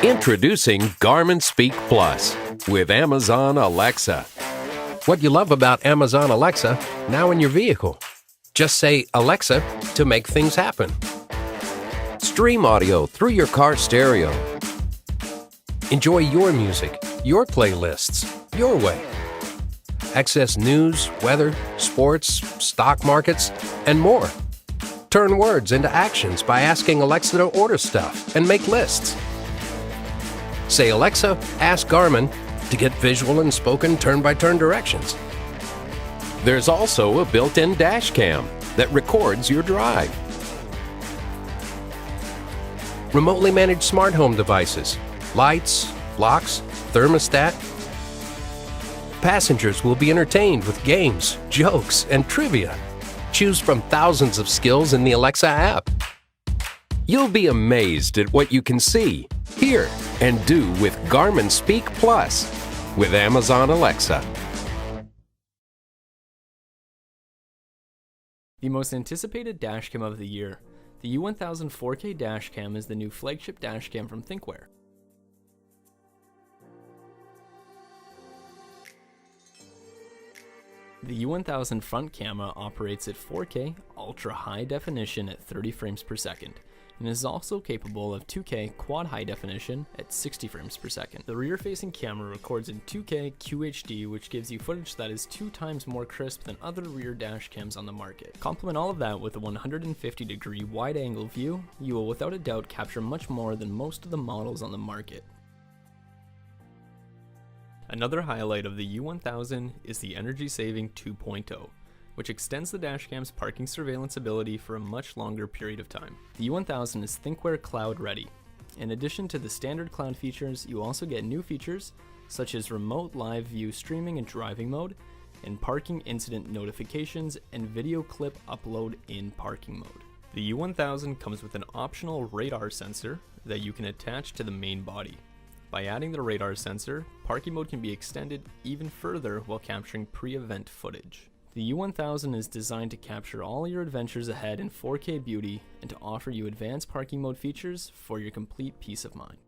Introducing Garmin Speak Plus with Amazon Alexa. What you love about Amazon Alexa now in your vehicle. Just say, Alexa, to make things happen. Stream audio through your car stereo. Enjoy your music, your playlists, your way. Access news, weather, sports, stock markets, and more. Turn words into actions by asking Alexa to order stuff and make lists. Say, Alexa, ask Garmin to get visual and spoken turn-by-turn directions. There's also a built-in dash cam that records your drive. Remotely managed smart home devices, lights, locks, thermostat. Passengers will be entertained with games, jokes, and trivia. Choose from thousands of skills in the Alexa app. You'll be amazed at what you can see, hear, and do with Garmin Speak Plus with Amazon Alexa. The most anticipated dashcam of the year, the U1000 4K dashcam is the new flagship dashcam from Thinkware. The U1000 front camera operates at 4K ultra high definition at 30 frames per second, and is also capable of 2K quad high definition at 60 frames per second. The rear-facing camera records in 2K QHD, which gives you footage that is 2 times more crisp than other rear dash cams on the market. Complement all of that with a 150-degree wide-angle view, you will without a doubt capture much more than most of the models on the market. Another highlight of the U1000 is the Energy Saving 2.0. which extends the dashcam's parking surveillance ability for a much longer period of time. The U1000 is Thinkware Cloud ready. In addition to the standard cloud features, you also get new features such as remote live view streaming in driving mode, and parking incident notifications and video clip upload in parking mode. The U1000 comes with an optional radar sensor that you can attach to the main body. By adding the radar sensor, parking mode can be extended even further while capturing pre-event footage. The U1000 is designed to capture all your adventures ahead in 4K beauty and to offer you advanced parking mode features for your complete peace of mind.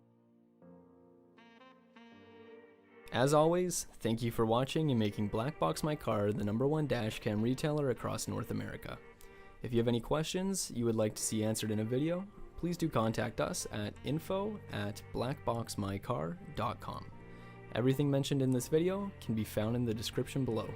As always, thank you for watching and making Black Box My Car the #1 dashcam retailer across North America. If you have any questions you would like to see answered in a video, please do contact us at info@blackboxmycar.com. Everything mentioned in this video can be found in the description below.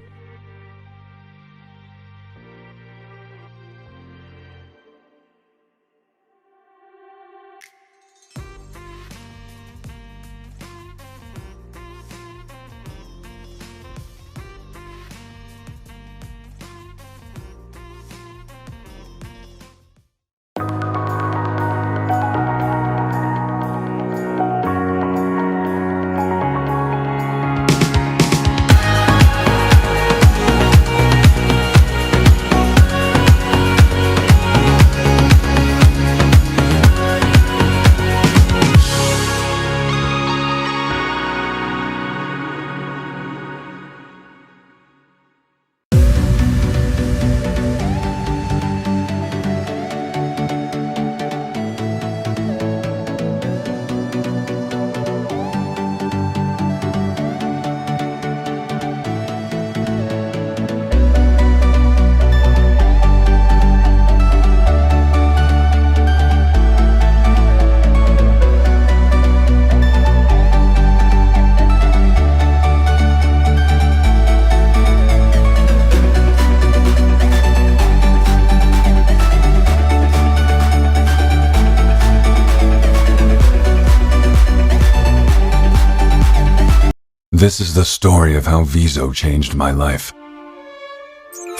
This is the story of how Viso changed my life.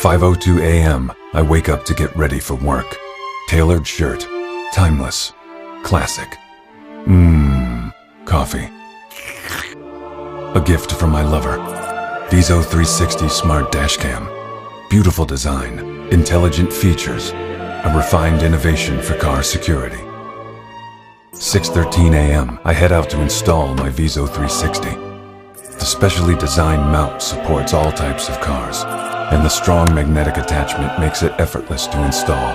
5:02 a.m. I wake up to get ready for work. Tailored shirt, timeless, classic. Coffee. A gift from my lover. Viso 360 Smart Dashcam. Beautiful design, intelligent features, a refined innovation for car security. 6:13 a.m. I head out to install my Viso 360. The specially designed mount supports all types of cars. and the strong magnetic attachment makes it effortless to install.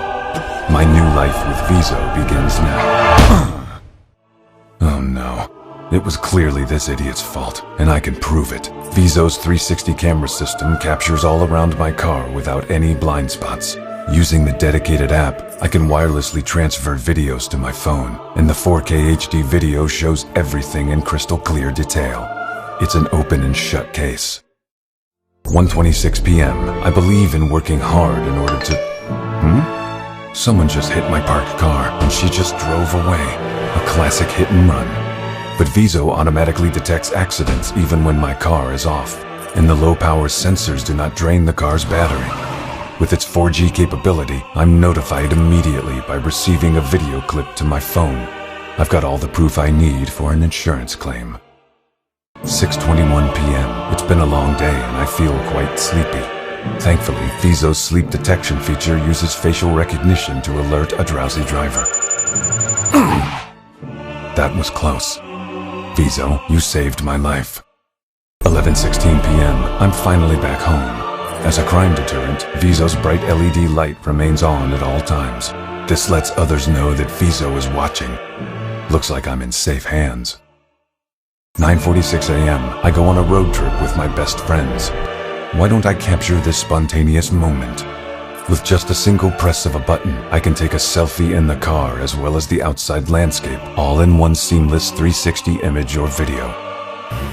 My new life with Viso begins now. Oh no. It was clearly this idiot's fault, and I can prove it. Viso's 360 camera system captures all around my car without any blind spots. Using the dedicated app, I can wirelessly transfer videos to my phone, and the 4K HD video shows everything in crystal clear detail. It's an open and shut case. 1:26 p.m. I believe in working hard in order to... Someone just hit my parked car, and she just drove away. A classic hit and run. But Viso automatically detects accidents even when my car is off, and the low-power sensors do not drain the car's battery. With its 4G capability, I'm notified immediately by receiving a video clip to my phone. I've got all the proof I need for an insurance claim. 6:21 p.m. It's been a long day and I feel quite sleepy. Thankfully, Viso's sleep detection feature uses facial recognition to alert a drowsy driver. That was close. Viso, you saved my life. 11:16 p.m. I'm finally back home. As a crime deterrent, Viso's bright LED light remains on at all times. This lets others know that Viso is watching. Looks like I'm in safe hands. 9:46 a.m. I go on a road trip with my best friends. Why don't I capture this spontaneous moment? With just a single press of a button, I can take a selfie in the car as well as the outside landscape, all in one seamless 360 image or video.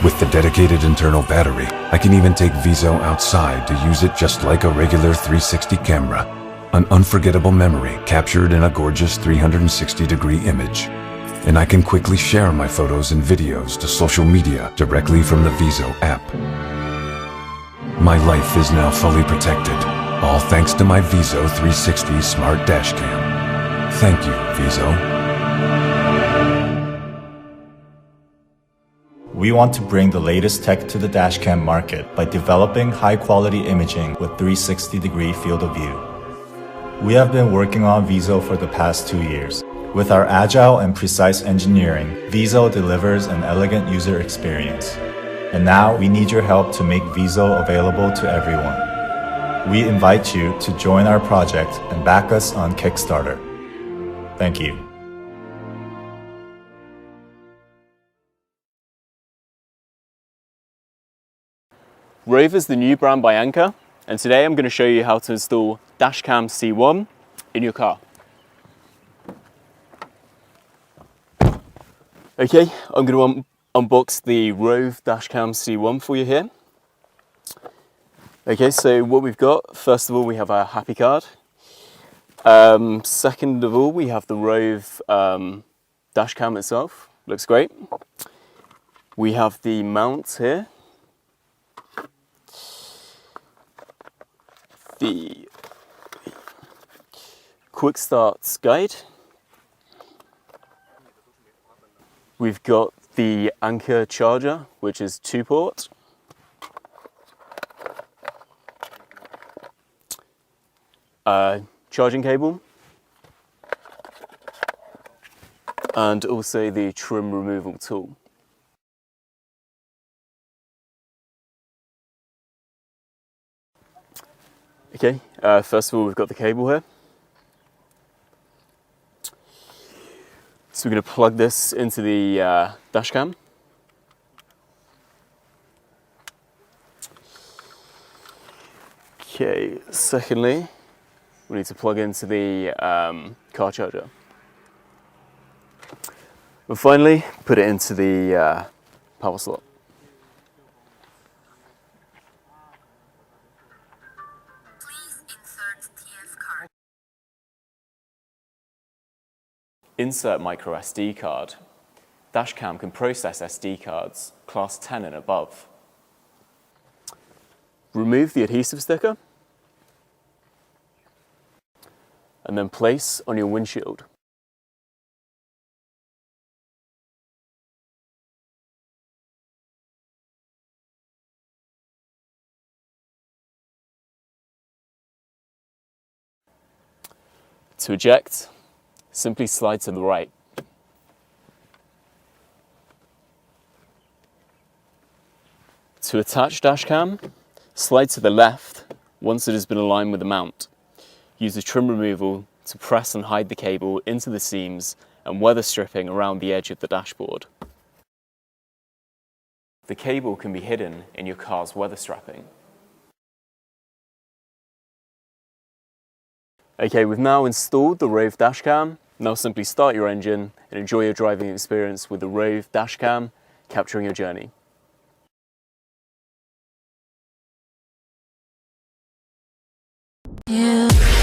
With the dedicated internal battery, I can even take Viso outside to use it just like a regular 360 camera. An unforgettable memory captured in a gorgeous 360-degree image. And I can quickly share my photos and videos to social media directly from the Viso app. My life is now fully protected, all thanks to my Viso 360 smart dashcam. Thank you, Viso. We want to bring the latest tech to the dashcam market by developing high-quality imaging with 360-degree field of view. We have been working on Viso for the past 2 years. With our agile and precise engineering, Viso delivers an elegant user experience. And now we need your help to make Viso available to everyone. We invite you to join our project and back us on Kickstarter. Thank you. Rove is the new brand by Anker, and today I'm going to show you how to install Dashcam C1 in your car. Okay, I'm going to unbox the Rove Dashcam C1 for you here. Okay, so what we've got, first of all we have our happy card. Second of all we have the Rove Dashcam itself, looks great. We have the mount here. The quick starts guide. We've got the Anker charger, which is 2-port. Charging cable. And also the trim removal tool. Okay, first of all we've got the cable here. So we're going to plug this into the dashcam. Okay, secondly, we need to plug into the car charger. And finally, put it into the power slot. Insert micro SD card. Dashcam can process SD cards, class 10 and above. Remove the adhesive sticker and then place on your windshield. To eject, simply slide to the right. To attach dashcam, slide to the left once it has been aligned with the mount. Use the trim removal to press and hide the cable into the seams and weather stripping around the edge of the dashboard. The cable can be hidden in your car's weather strapping. Okay, we've now installed the Rove dashcam. Now simply start your engine and enjoy your driving experience with the Rove dashcam, capturing your journey. Yeah.